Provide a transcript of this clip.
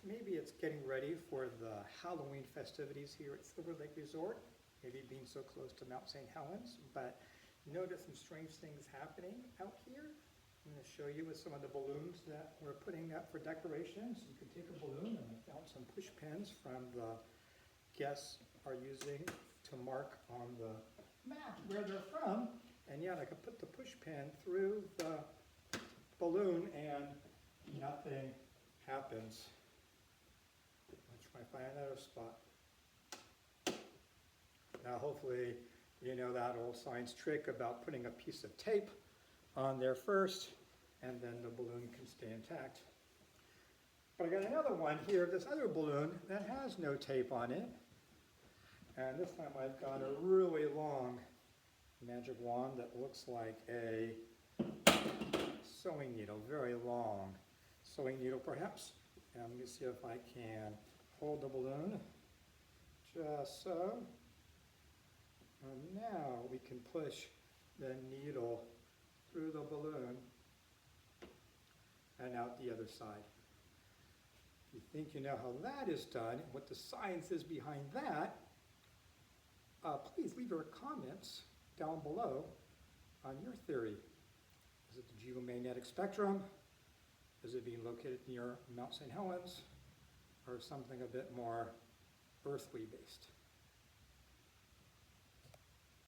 maybe it's getting ready for the Halloween festivities here at Silver Lake Resort, maybe being so close to Mount St. Helens, but notice some strange things happening out here. I'm going to show you with some of the balloons that we're putting up for decorations. You can take a balloon, and I found some push pins from the guests are using to mark on the map where they're from. And yet I could put the push pin through the balloon and nothing happens. Let's try to find another spot. Now hopefully you know that old science trick about putting a piece of tape on there first and then the balloon can stay intact. But I got another one here, this other balloon that has no tape on it. And this time I've got a really long magic wand that looks like a sewing needle, very long sewing needle perhaps. And let me see if I can hold the balloon, just so. And now we can push the needle through the balloon and out the other side. If you think you know how that is done and what the science is behind that, please leave your comments down below on your theory. Is it the geomagnetic spectrum? Is it being located near Mount St. Helens? Or something a bit more earthly based?